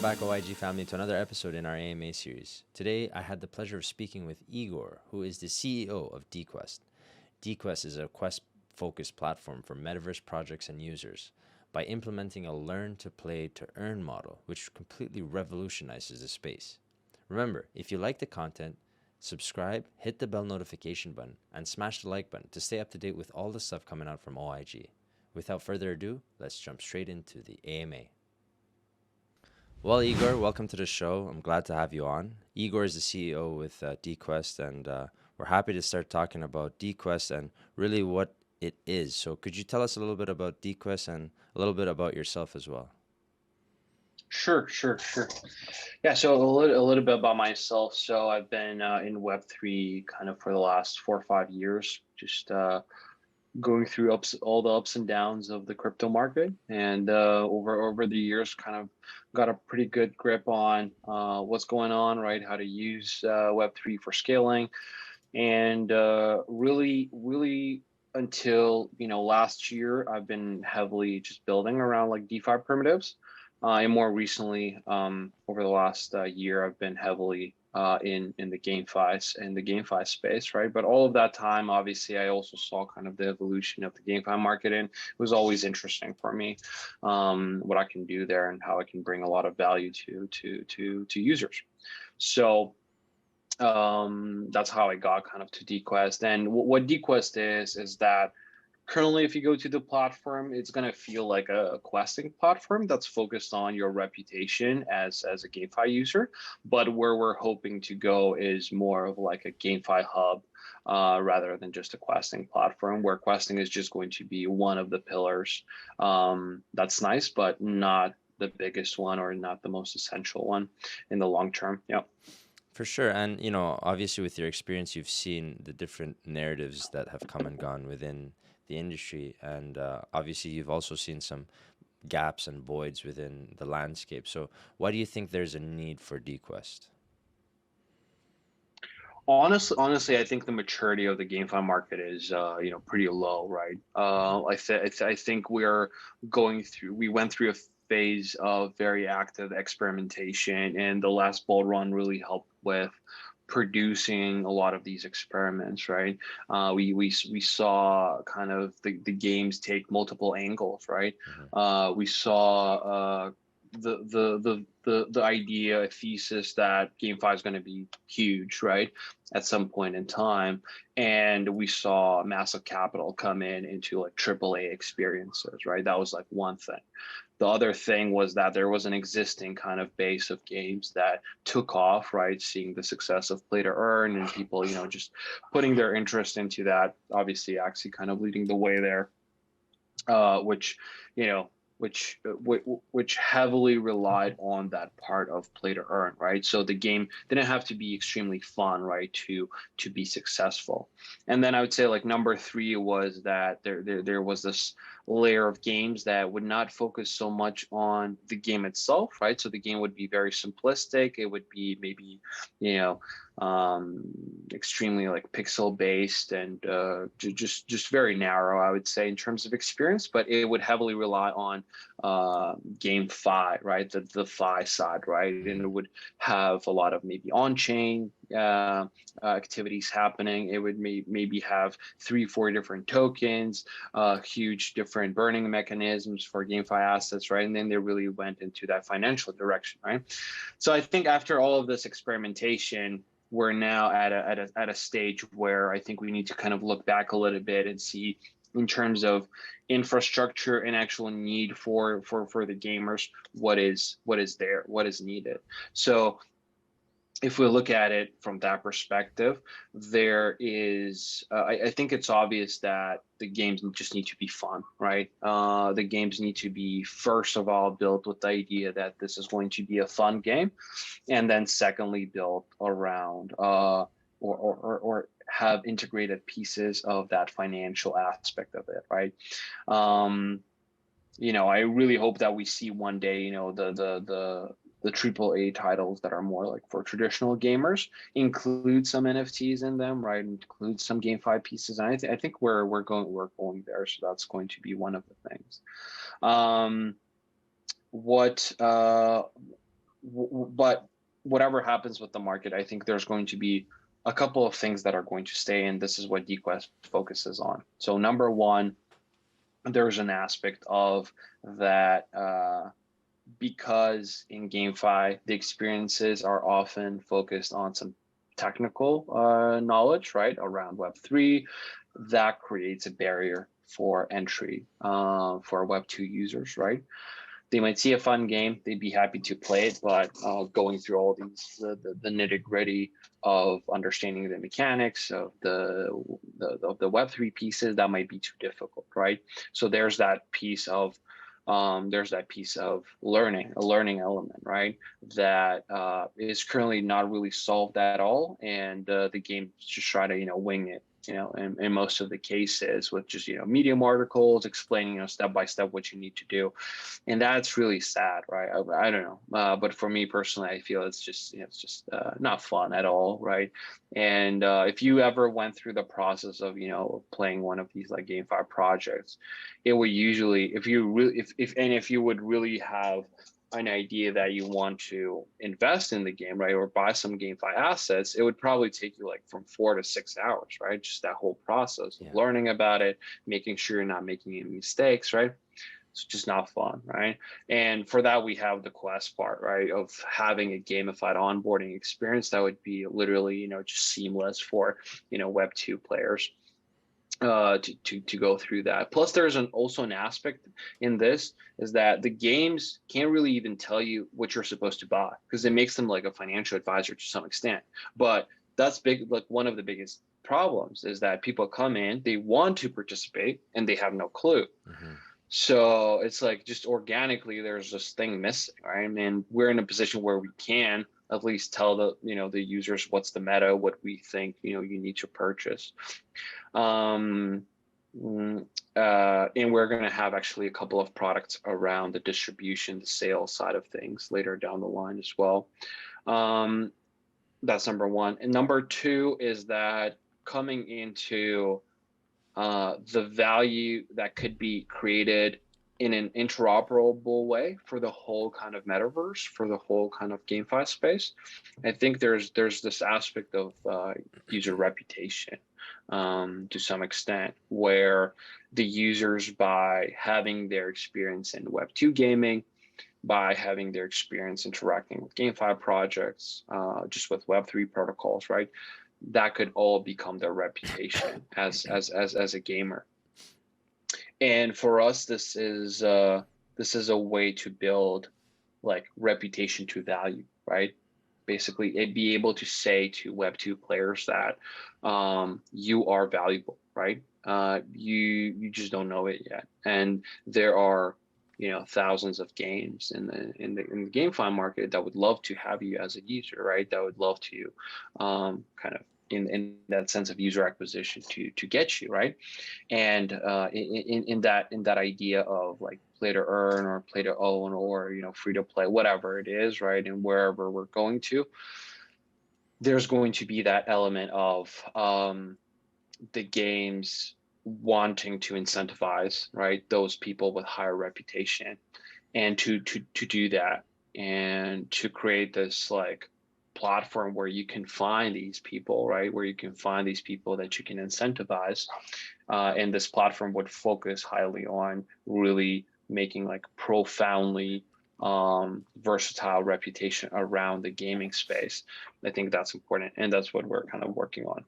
back, OIG family, to another episode in our AMA series. Today, I had the pleasure of speaking with Igor, who is the CEO of DeQuest. DeQuest is a quest-focused platform for Metaverse projects and users by implementing a learn-to-play-to-earn model, which completely revolutionizes the space. Remember, if you like the content, subscribe, hit the bell notification button, and smash the like button to stay up to date with all the stuff coming out from OIG. Without further ado, let's jump straight into the AMA. Well, Igor, welcome to the show. I'm glad to have you on. Igor is the CEO with DeQuest, and we're happy to start talking about DeQuest and really what it is. So could you tell us a little bit about DeQuest and a little bit about yourself as well? Sure. Yeah, so a little bit about myself. So I've been in Web3 kind of for the last 4 or 5 years, just going through all the ups and downs of the crypto market, and over the years, kind of got a pretty good grip on what's going on, right? How to use Web3 for scaling, and really until last year, I've been heavily just building around like DeFi primitives. And more recently, over the last year, I've been heavily in the GameFi space, right? But all of that time, obviously, I also saw kind of the evolution of the GameFi market, and it was always interesting for me what I can do there and how I can bring a lot of value to users. So that's how I got kind of to DeQuest. And what DeQuest is that currently, if you go to the platform, it's going to feel like a questing platform that's focused on your reputation as a GameFi user. But where we're hoping to go is more of like a GameFi hub rather than just a questing platform, where questing is just going to be one of the pillars. That's nice, but not the biggest one or not the most essential one in the long term. Yeah. For sure. And, obviously with your experience, you've seen the different narratives that have come and gone within the industry. And obviously, you've also seen some gaps and voids within the landscape. So why do you think there's a need for DeQuest? Honestly, I think the maturity of the GameFi market is, pretty low, right? I think we went through a phase of very active experimentation, and the last bull run really helped with producing a lot of these experiments, right? We saw kind of the games take multiple angles, right? Hmm. We saw the idea, a thesis that GameFi is going to be huge, right, at some point in time, and we saw massive capital come into like AAA experiences, right? That was like one thing. The other thing was that there was an existing kind of base of games that took off, right? Seeing the success of play to earn and people, just putting their interest into that. Obviously, actually kind of leading the way there, which you know which heavily relied on that part of play to earn, right? So the game didn't have to be extremely fun, right, to be successful. And then I would say like number three was that there was this layer of games that would not focus so much on the game itself, right? So the game would be very simplistic. It would be maybe, you know, extremely like pixel based and just very narrow, I would say, in terms of experience. But it would heavily rely on game fi, right? The fi side, right? And it would have a lot of maybe on chain activities happening. It would maybe have 3-4 different tokens, huge different burning mechanisms for GameFi assets, right? And then they really went into that financial direction, right? So I think after all of this experimentation, we're now at a stage where I think we need to kind of look back a little bit and see, in terms of infrastructure and actual need for the gamers, what is there, what is needed. So if we look at it from that perspective, there is, I think it's obvious that the games just need to be fun, right? The games need to be, first of all, built with the idea that this is going to be a fun game, and then secondly, built around or have integrated pieces of that financial aspect of it, right? I really hope that we see one day, the AAA titles that are more like for traditional gamers include some NFTs in them, right? Include some GameFi pieces, and I think we're going there. So that's going to be one of the things. What but whatever happens with the market, I think there's going to be a couple of things that are going to stay, and this is what DeQuest focuses on. So number one, there's an aspect of that because in GameFi, the experiences are often focused on some technical knowledge, right, around Web3. That creates a barrier for entry for Web2 users, right? They might see a fun game, they'd be happy to play it, but going through all these the nitty gritty of understanding the mechanics of the Web3 pieces, that might be too difficult, right? So there's that piece of learning, a learning element, right? That is currently not really solved at all, and the game just try to wing it, in most of the cases with just Medium articles explaining step by step what you need to do, and that's really sad, right? I don't know, but for me personally, I feel it's just not fun at all, right? And if you ever went through the process of playing one of these like GameFi projects, it would usually, if you really if you would really have an idea that you want to invest in the game, right, or buy some GameFi assets, it would probably take you like from 4 to 6 hours, right? Just that whole process of Yeah. learning about it, making sure you're not making any mistakes, right? It's just not fun, right? And for that, we have the quest part, right, of having a gamified onboarding experience that would be literally, just seamless for, Web2 players to go through that. Plus, there's also an aspect in this is that the games can't really even tell you what you're supposed to buy because it makes them like a financial advisor to some extent. But that's big. Like one of the biggest problems is that people come in, they want to participate, and they have no clue. Mm-hmm. So it's like just organically, there's this thing missing, right? I mean, we're in a position where we can at least tell the users what's the meta, what we think you need to purchase. And we're going to have actually a couple of products around the distribution, the sales side of things later down the line as well. That's number one. And number two is that coming into the value that could be created in an interoperable way for the whole kind of metaverse, for the whole kind of GameFi space. I think there's this aspect of user reputation to some extent, where the users, by having their experience in Web2 gaming, by having their experience interacting with GameFi projects, just with Web3 protocols, right? That could all become their reputation as a gamer. And for us, this is a way to build like reputation to value, right? Basically, it be able to say to Web2 players that you are valuable, right? You just don't know it yet, and there are thousands of games in the GameFi market that would love to have you as a user, right? That would love to kind of in that sense of user acquisition to get you, right? And in that idea of like play to earn or play to own or free to play, whatever it is, right? And wherever we're going to, there's going to be that element of the games wanting to incentivize, right, those people with higher reputation, and to do that and to create this like platform where you can find these people, right, where you can find these people that you can incentivize, and this platform would focus highly on really making like profoundly versatile reputation around the gaming space. I think that's important, and that's what we're kind of working on.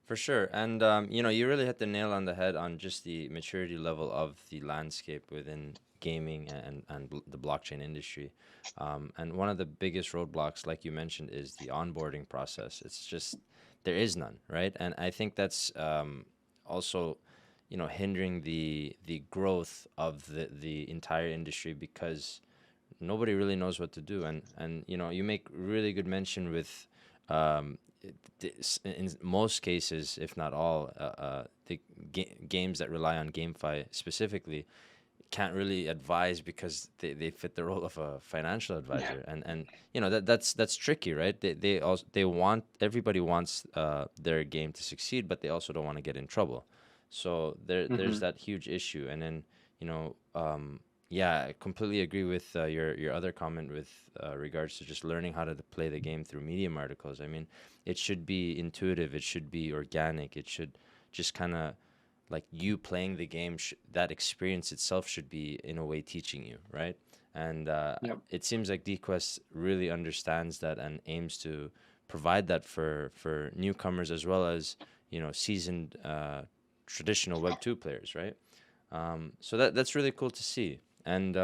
For sure. And, you really hit the nail on the head on just the maturity level of the landscape within gaming and the blockchain industry. And one of the biggest roadblocks, like you mentioned, is the onboarding process. It's just, there is none, right? And I think that's also, hindering the growth of the entire industry because nobody really knows what to do. And you make really good mention with um, in most cases, if not all, the games that rely on GameFi specifically can't really advise because they fit the role of a financial Yeah. advisor, and that's tricky, right? They want, everybody wants their game to succeed, but they also don't want to get in trouble. So there's Hmm. that huge issue, and then you know um, Yeah, I completely agree with your other comment with regards to just learning how to play the game through Medium articles. I mean, it should be intuitive, it should be organic, it should just kind of like you playing the game. That experience itself should be in a way teaching you, right? And Yep. it seems like DQuest really understands that and aims to provide that for newcomers as well as seasoned traditional Web 2 players, right? So that's really cool to see. And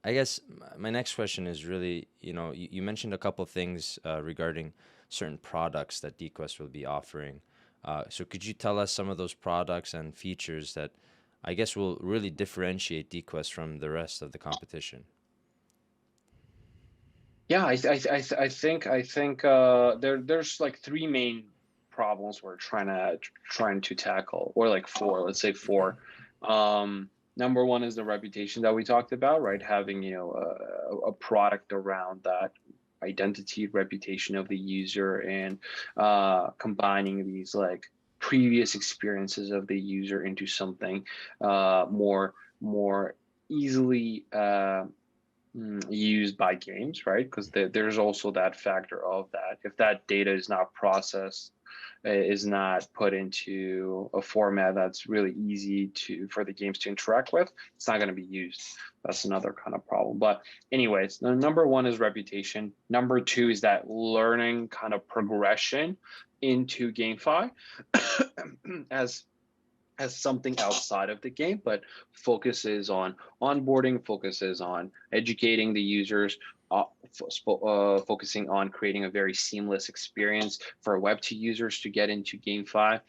I guess my next question is really, you mentioned a couple things regarding certain products that DQuest will be offering. So could you tell us some of those products and features that I guess will really differentiate DQuest from the rest of the competition? Yeah, I think there's like three main problems we're trying to tackle, or like four, let's say four. Number one is the reputation that we talked about, right? Having a product around that identity, reputation of the user, and combining these like previous experiences of the user into something more easily used by games, right? Because there's also that factor of that. If that data is not processed, is not put into a format that's really easy for the games to interact with, it's not going to be used. That's another kind of problem. But anyways, the number one is reputation. Number two is that learning kind of progression into GameFi as something outside of the game, but focuses on onboarding, focuses on educating the users, focusing on creating a very seamless experience for Web2 users to get into GameFi.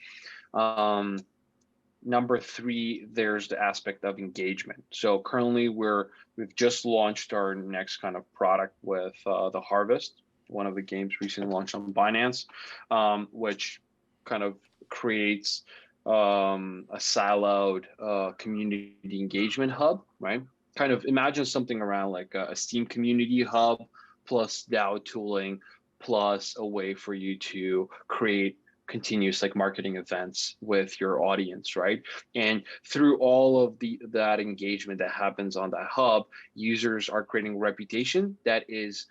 Um, Number three, there's the aspect of engagement. So currently, we've just launched our next kind of product with the Harvest, one of the games recently launched on Binance, which kind of creates a siloed community engagement hub, right? Kind of imagine something around like a Steam community hub plus DAO tooling plus a way for you to create continuous like marketing events with your audience, right? And through all of that engagement that happens on that hub, users are creating a reputation that is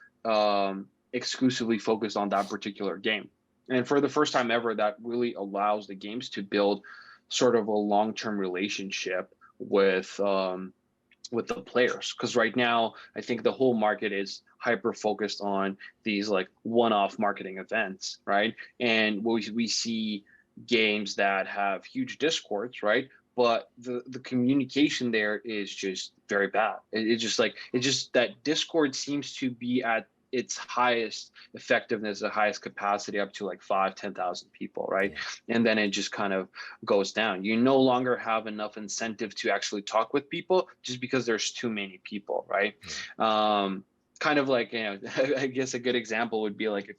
exclusively focused on that particular game. And for the first time ever, that really allows the games to build sort of a long-term relationship with the players, because right now I think the whole market is hyper focused on these like one-off marketing events, right? And we see games that have huge discords, right? But the communication there is just very bad. It's just like it's just that Discord seems to be at its highest effectiveness, the highest capacity up to like 5, 10,000 people, right? Yeah. And then it just kind of goes down. You no longer have enough incentive to actually talk with people just because there's too many people, right? Yeah. Kind of like I guess a good example would be like if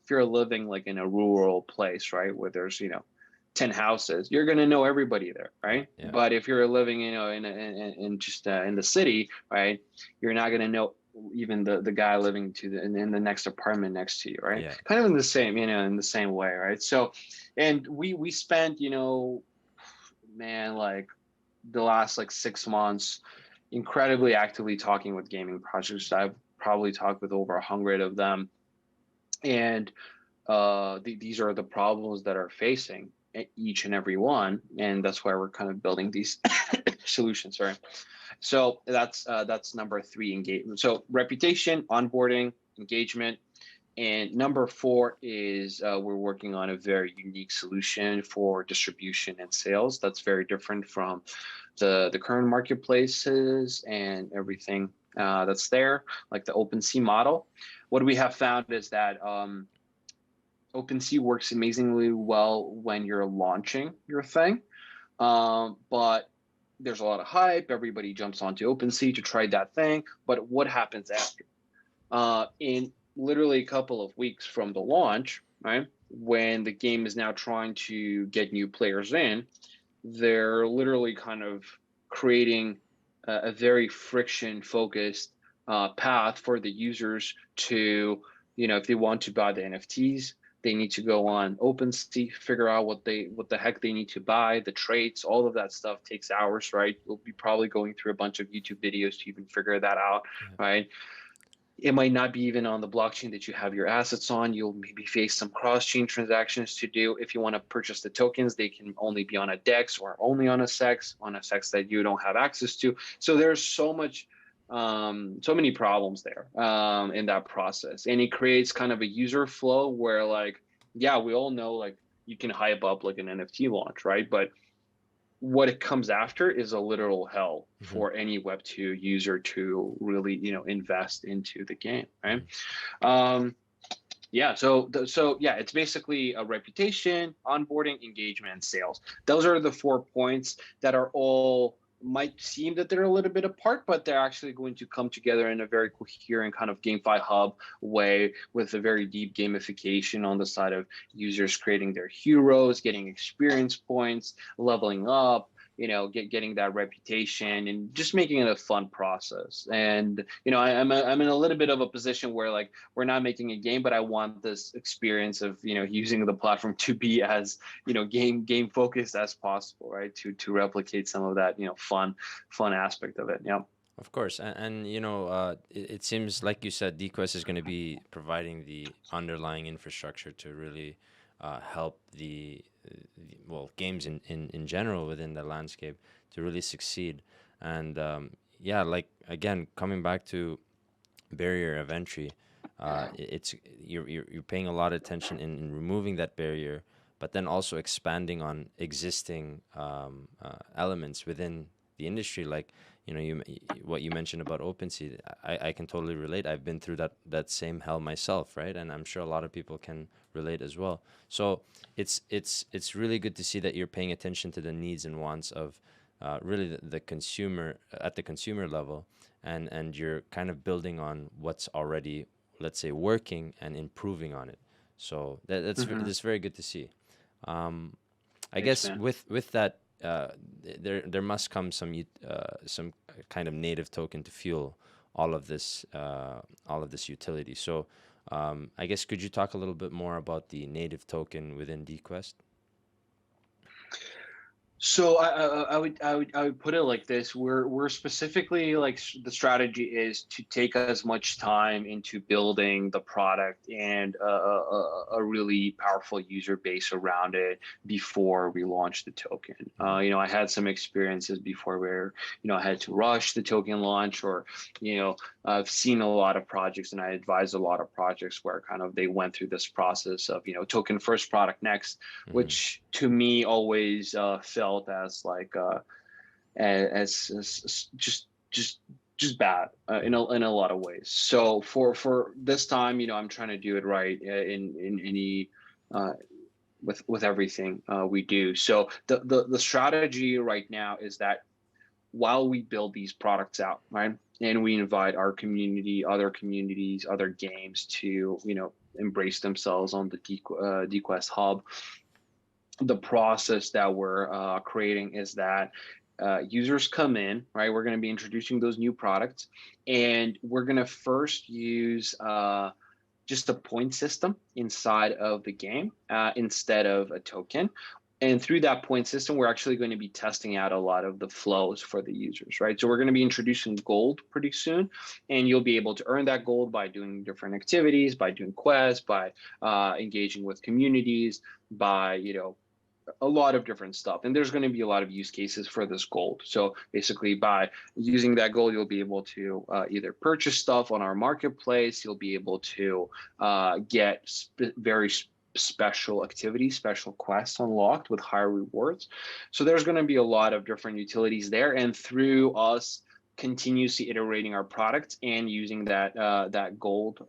you're living like in a rural place, right, where there's 10 houses, you're going to know everybody there, Yeah. right? Yeah. But if you're living in just in the city, right, you're not going to know even the guy living in the next apartment next to you, right? Yeah. Kind of in the same in the same way, right? So and we spent man, like the last like 6 months incredibly actively talking with gaming projects. I've probably talked with over 100 of them, and these are the problems that are facing each and every one, and that's why we're kind of building these solutions. Sorry. So that's number three, engagement. So reputation, onboarding, engagement. And number four is we're working on a very unique solution for distribution and sales. That's very different from the current marketplaces and everything that's there, like the OpenSea model. What we have found is that OpenSea works amazingly well when you're launching your thing, but there's a lot of hype. Everybody jumps onto OpenSea to try that thing. But what happens after? In literally a couple of weeks from the launch, right, when the game is now trying to get new players in, they're literally kind of creating a very friction focused path for the users to, if they want to buy the NFTs, They need to go on OpenSea, figure out what the heck they need to buy, the traits, all of that stuff takes hours, right? We'll be probably going through a bunch of YouTube videos to even figure that out, Yeah. right? It might not be even on the blockchain that you have your assets on. You'll maybe face some cross-chain transactions to do. If you want to purchase the tokens, they can only be on a DEX or only on a SEX that you don't have access to. So there's so many problems there in that process, and it creates kind of a user flow where, like, yeah, we all know, like, you can hype up like an NFT launch, right? But what it comes after is a literal hell Mm-hmm. for any Web2 user to really, invest into the game, right? Mm-hmm. Yeah, so yeah, it's basically a reputation, onboarding, engagement, and sales. Those are the 4 points that are all might seem that they're a little bit apart, but they're actually going to come together in a very coherent kind of GameFi hub way, with a very deep gamification on the side of users creating their heroes, getting experience points, leveling up, getting that reputation, and just making it a fun process. And I'm in a little bit of a position where, like, we're not making a game, but I want this experience of using the platform to be as game focused as possible, right? To replicate some of that fun aspect of it. Yeah. Of course, and it seems like you said, DQuest is going to be providing the underlying infrastructure to really help well, games in general within the landscape to really succeed. And yeah, like, again, coming back to barrier of entry, it's you're paying a lot of attention in removing that barrier, but then also expanding on existing elements within the industry. Like, what you mentioned about OpenSea, I can totally relate. I've been through that same hell myself, right? And I'm sure a lot of people can relate as well. So it's really good to see that you're paying attention to the needs and wants of really the consumer at the consumer level, and you're kind of building on what's already, let's say, working and improving on it. So Hmm. that's very good to see. I Thanks, guess man. with that, there must come some kind of native token to fuel all of this utility. So I guess, could you talk a little bit more about the native token within DQuest? So I would put it like this: we're specifically, like, the strategy is to take as much time into building the product and a really powerful user base around it before we launch the token. Mm-hmm. I had some experiences before where I had to rush the token launch, or I've seen a lot of projects, and I advise a lot of projects where kind of they went through this process of token first, product next, Mm-hmm. which to me always felt as like as just bad in a lot of ways. So for this time, I'm trying to do it right in any uh, with everything we do. So the strategy right now is that while we build these products out, right, and we invite our community, other communities, other games to embrace themselves on the DQuest hub, the process that we're creating is that users come in, right? We're going to be introducing those new products, and we're going to first use just a point system inside of the game instead of a token. And through that point system, we're actually going to be testing out a lot of the flows for the users, right? So we're going to be introducing gold pretty soon, and you'll be able to earn that gold by doing different activities, by doing quests, by engaging with communities, by a lot of different stuff. And there's going to be a lot of use cases for this gold. So basically, by using that gold, you'll be able to either purchase stuff on our marketplace, you'll be able to get very special activities, special quests unlocked with higher rewards. So there's going to be a lot of different utilities there. And through us continuously iterating our product and using that gold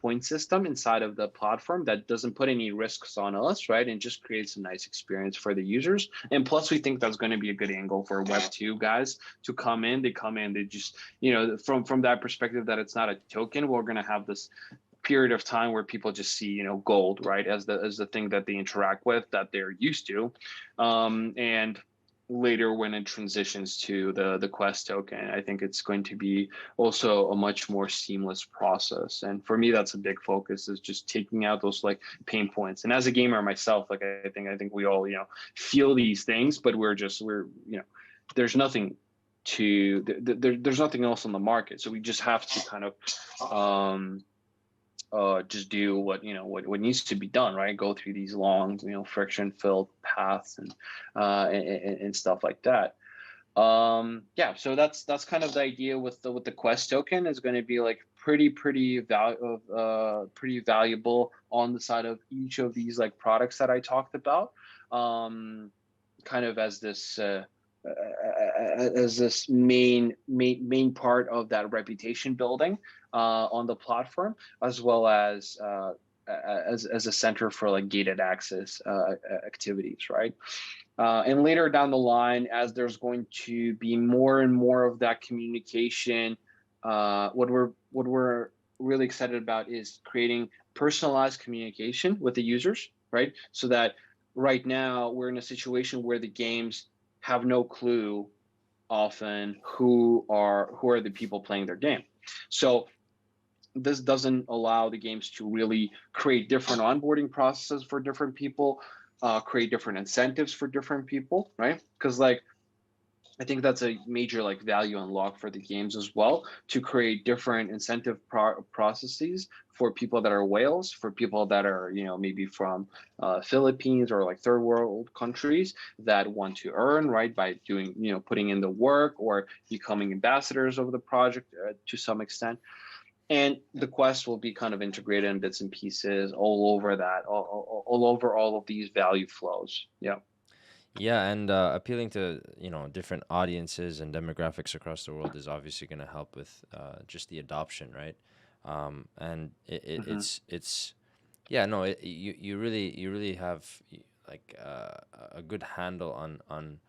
point system inside of the platform, that doesn't put any risks on us, right? And just creates a nice experience for the users. And plus, we think that's going to be a good angle for Web2 guys to come in. They come in, they just, from that perspective that it's not a token, we're going to have this period of time where people just see gold, right, as the thing that they interact with, that they're used to, and later when it transitions to the Quest token, I think it's going to be also a much more seamless process. And for me, that's a big focus, is just taking out those like pain points. And as a gamer myself, like I think we all, feel these things, but there's nothing there's nothing else on the market. So we just have to kind of just do what needs to be done, right? Go through these long, friction filled paths and stuff like that. Yeah, so that's kind of the idea with the Quest token, is going to be like pretty valuable on the side of each of these like products that I talked about, kind of as this main part of that reputation building on the platform, as well as a center for like gated access activities, right? And later down the line, as there's going to be more and more of that communication, what we're really excited about is creating personalized communication with the users, right? So that right now we're in a situation where the games have no clue often who are the people playing their game. So this doesn't allow the games to really create different onboarding processes for different people, create different incentives for different people, right? Because like I think that's a major like value unlock for the games as well, to create different incentive processes for people that are whales, for people that are maybe from Philippines or like third world countries that want to earn, right, by doing putting in the work or becoming ambassadors of the project to some extent. And the Quest will be kind of integrated in bits and pieces all over that, all over all of these value flows. Yeah. Yeah, and appealing to different audiences and demographics across the world is obviously going to help with just the adoption, right? And Hmm. it's yeah, no, you really have like a good handle on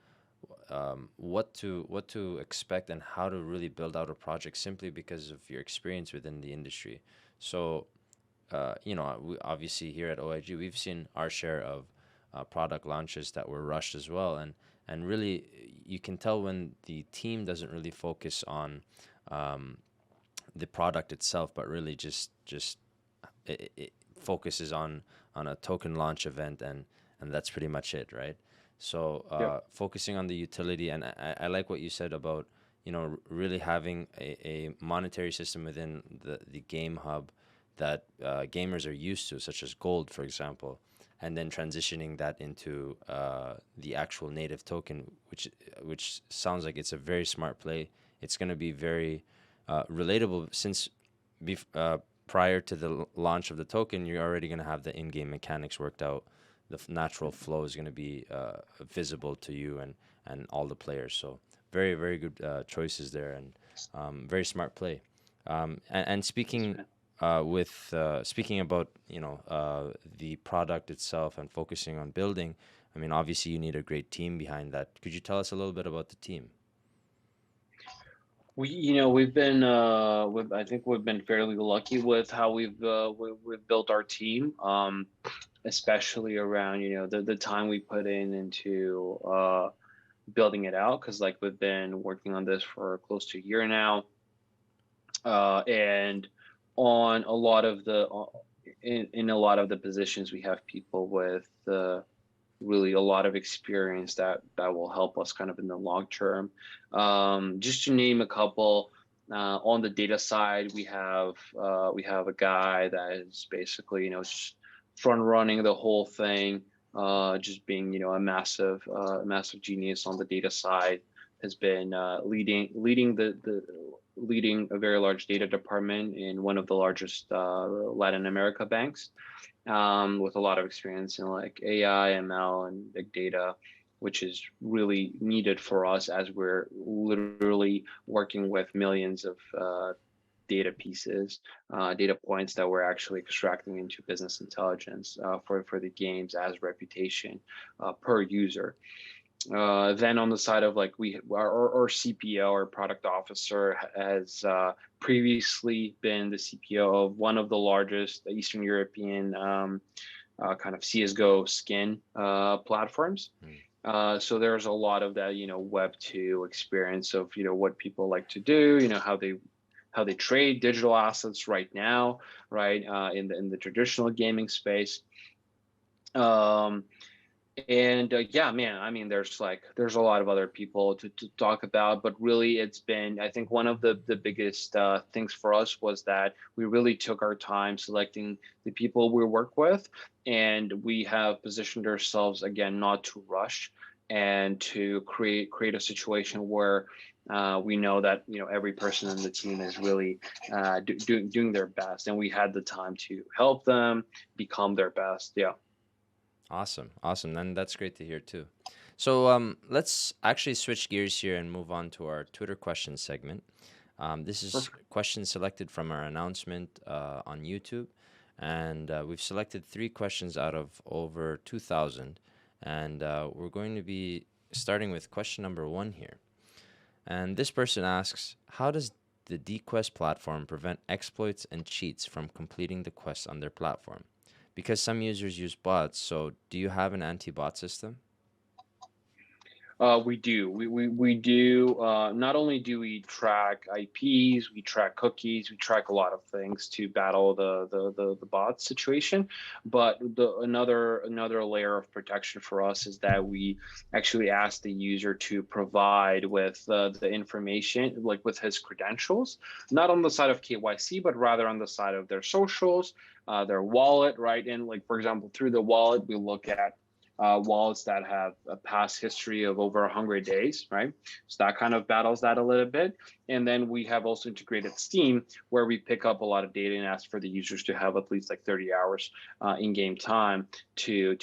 what to expect and how to really build out a project simply because of your experience within the industry. So we obviously here at OIG, we've seen our share of product launches that were rushed as well, and really you can tell when the team doesn't really focus on um, the product itself, but really just it focuses on a token launch event, and that's pretty much it, right? So Yep. focusing on the utility, and I like what you said about really having a monetary system within the game hub that gamers are used to, such as gold, for example, and then transitioning that into the actual native token, which sounds like it's a very smart play. It's going to be very relatable since bef- uh, prior to the launch of the token, you're already going to have the in-game mechanics worked out. The natural flow is going to be visible to you and all the players. So very, very good choices there, and very smart play. And Thanks, speaking man. speaking about the product itself and focusing on building, I mean, obviously you need a great team behind that. Could you tell us a little bit about the team? I think we've been fairly lucky with how we've built our team, especially around the time we put into building it out, because like we've been working on this for close to a year now, and on a lot of the in a lot of the positions we have people with really a lot of experience that will help us kind of in the long term. Just to name a couple, on the data side, we have a guy that is basically just front running the whole thing, just being a massive genius on the data side. Has been leading a very large data department in one of the largest Latin America banks, with a lot of experience in like AI, ML, and big data, which is really needed for us as we're literally working with millions of data pieces, data points that we're actually extracting into business intelligence for the games as reputation per user. Then on the side of like our CPO, our product officer, has previously been the CPO of one of the largest Eastern European kind of CS:GO skin platforms. So there's a lot of that, Web 2 experience of, what people like to do, how they trade digital assets right now, right? In the traditional gaming space. Um, and yeah, man, I mean, there's a lot of other people to talk about, but really it's been, I think one of the biggest things for us was that we really took our time selecting the people we work with, and we have positioned ourselves again not to rush and to create a situation where we know that every person in the team is really doing their best, and we had the time to help them become their best. Yeah. Awesome, awesome. Then that's great to hear too. So let's actually switch gears here and move on to our Twitter questions segment. This is questions selected from our announcement on YouTube, and we've selected 3 questions out of over 2,000, and we're going to be starting with question number 1 here. And this person asks, how does the DeQuest platform prevent exploits and cheats from completing the quests on their platform? Because some users use bots, so do you have an anti-bot system? We do. We do. Not only do we track IPs, we track cookies, we track a lot of things to battle the bot situation. But another layer of protection for us is that we actually ask the user to provide with the information, like with his credentials, not on the side of KYC, but rather on the side of their socials, their wallet, right? And like for example, through the wallet, we look at wallets that have a past history of over 100 days, right? So that kind of battles that a little bit. And then we have also integrated Steam, where we pick up a lot of data and ask for the users to have at least like 30 hours in-game time to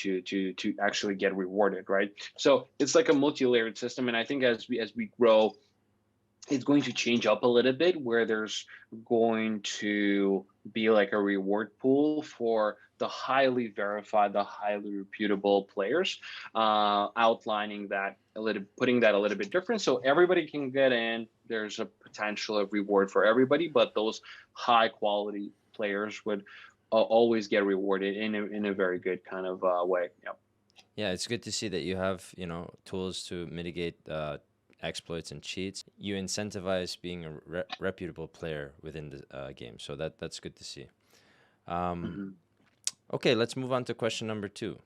actually get rewarded, right? So it's like a multi-layered system, and I think as we grow, it's going to change up a little bit, where there's going to be like a reward pool for the highly verified, the highly reputable players, outlining that a little, putting that a little bit different, so everybody can get in. There's a potential of reward for everybody, but those high quality players would always get rewarded in a very good kind of way. Yeah. Yeah, it's good to see that you have, tools to mitigate exploits and cheats. You incentivize being a reputable player within the game, so that's good to see. Um, Mhm. okay, let's move on to question number 2.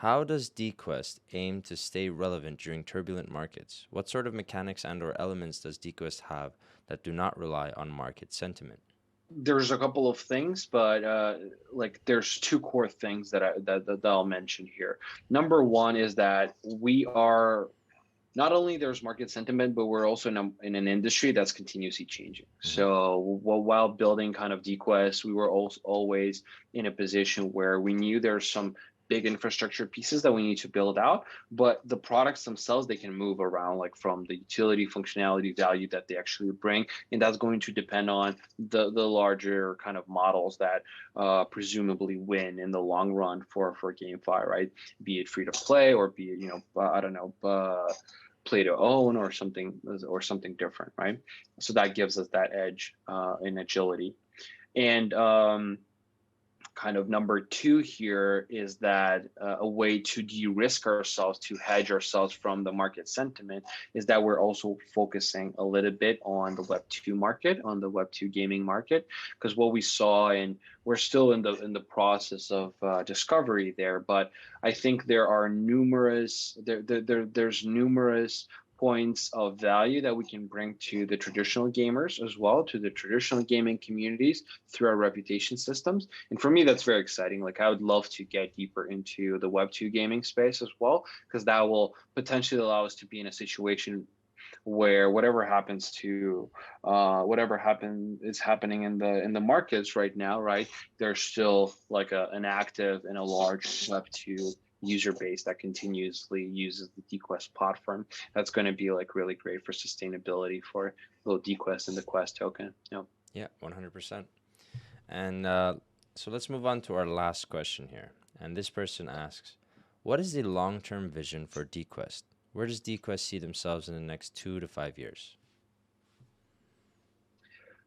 How does DQuest aim to stay relevant during turbulent markets? What sort of mechanics and/or elements does DQuest have that do not rely on market sentiment? There's a couple of things, but like there's two core things that I'll mention here. Number one is that we are not only there's market sentiment, but we're also in an industry that's continuously changing. Hmm. So while building kind of DQuest, we were also always in a position where we knew there's some big infrastructure pieces that we need to build out, but the products themselves, they can move around, like from the utility, functionality, value that they actually bring, and that's going to depend on the larger kind of models that presumably win in the long run for GameFi, right? Be it free to play, or be it I don't know, play to own, or something different, right? So that gives us that edge in agility. And kind of number two here is that a way to de-risk ourselves, to hedge ourselves from the market sentiment, is that we're also focusing a little bit on the Web 2 market, on the Web 2 gaming market, because what we saw, and we're still in the process of discovery there, but I think there's numerous points of value that we can bring to the traditional gamers as well, to the traditional gaming communities through our reputation systems. And for me, that's very exciting. Like, I would love to get deeper into the Web 2 gaming space as well, because that will potentially allow us to be in a situation where is happening in the markets right now, right? There's still like an active and a large Web 2 user base that continuously uses the DQuest platform. That's going to be like really great for sustainability for little DQuest and the Quest token. Yeah. Yeah, 100%. And so let's move on to our last question here. And this person asks, what is the long-term vision for DQuest? Where does DQuest see themselves in the next 2 to 5 years?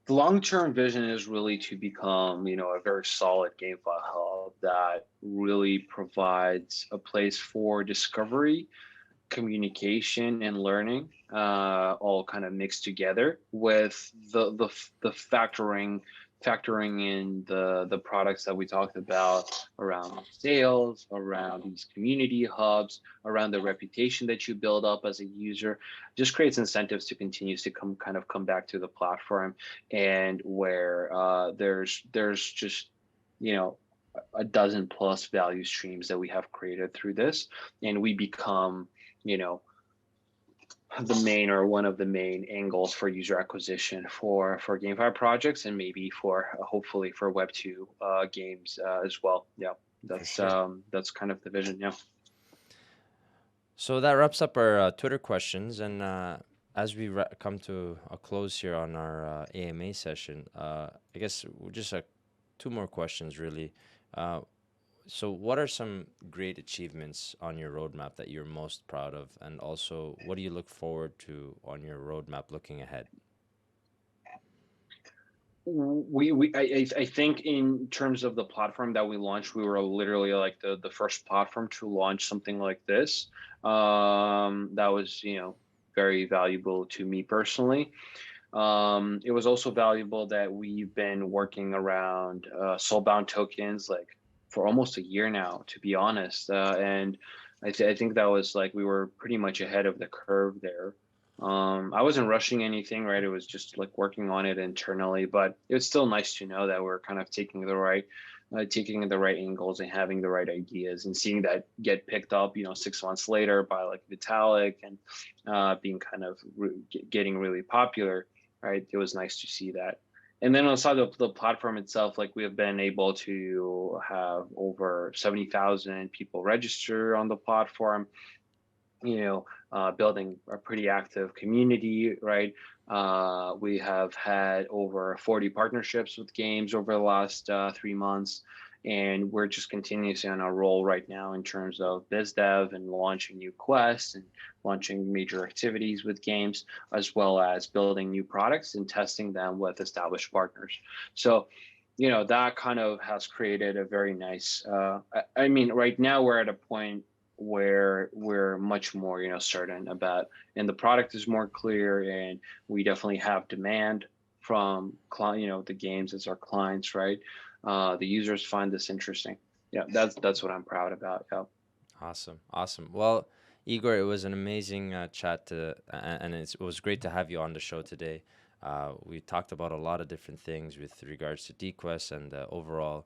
The long-term vision is really to become, a very solid GameFi hub that really provides a place for discovery, communication, and learning, all kind of mixed together with the factoring in the products that we talked about around sales, around these community hubs, around the reputation that you build up as a user. Just creates incentives to continue to come back to the platform, and where there's just, you know a dozen plus value streams that we have created through this, and we become, you know the main, or one of the main angles for user acquisition for GameFi projects, and maybe for, hopefully, for Web2 games as well. Yeah, For sure. that's kind of the vision. Yeah. So that wraps up our Twitter questions. And as we come to a close here on our AMA session, I guess just two more questions, really. Uh, so, what are some great achievements on your roadmap that you're most proud of? And also, what do you look forward to on your roadmap looking ahead? I think in terms of the platform that we launched, we were literally like the first platform to launch something like this. That was, very valuable to me personally. It was also valuable that we've been working around soulbound tokens like for almost a year now, to be honest. And I think that was like we were pretty much ahead of the curve there. I wasn't rushing anything, right? It was just like working on it internally, but it was still nice to know that we're kind of taking the right angles and having the right ideas, and seeing that get picked up, 6 months later by like Vitalik, and being kind of getting really popular, right? It was nice to see that. And then on the side of the platform itself, like we have been able to have over 70,000 people register on the platform, building a pretty active community, right? We have had over 40 partnerships with games over the last 3 months, and we're just continuously on a roll right now in terms of biz dev and launching new quests and launching major activities with games, as well as building new products and testing them with established partners. So, that kind of has created a very nice. I mean, right now we're at a point where we're much more, certain about, and the product is more clear, and we definitely have demand from the games as our clients, right? The users find this interesting. Yeah, that's what I'm proud about. Yeah. Awesome, awesome. Well, Igor, it was an amazing chat and it was great to have you on the show today. We talked about a lot of different things with regards to DeQuest and the overall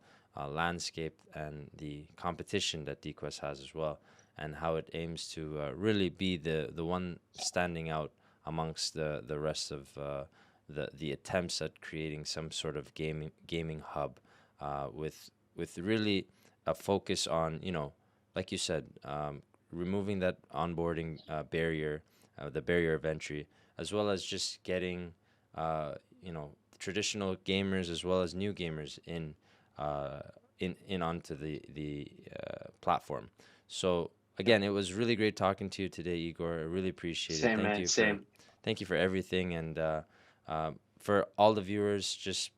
landscape and the competition that DeQuest has as well, and how it aims to really be the one standing out amongst the rest of the attempts at creating some sort of gaming hub with really a focus on, like you said, removing that onboarding barrier, the barrier of entry, as well as just getting, traditional gamers as well as new gamers in onto the platform. So again, it was really great talking to you today, Igor. I really appreciate it. Same, man. Same. Thank you for everything, and for all the viewers, just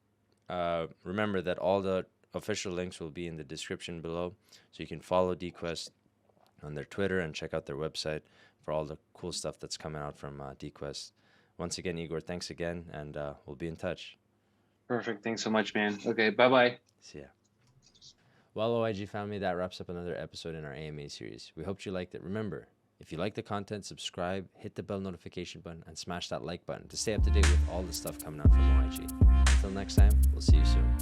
remember that all the official links will be in the description below, so you can follow DeQuest on their Twitter and check out their website for all the cool stuff that's coming out from DeQuest. Once again, Igor, thanks again, and we'll be in touch. Perfect. Thanks so much, man. Okay. Bye bye. See ya. Well, OIG family, that wraps up another episode in our AMA series. We hope you liked it. Remember, if you like the content, subscribe, hit the bell notification button, and smash that like button to stay up to date with all the stuff coming out from OIG. Until next time, we'll see you soon.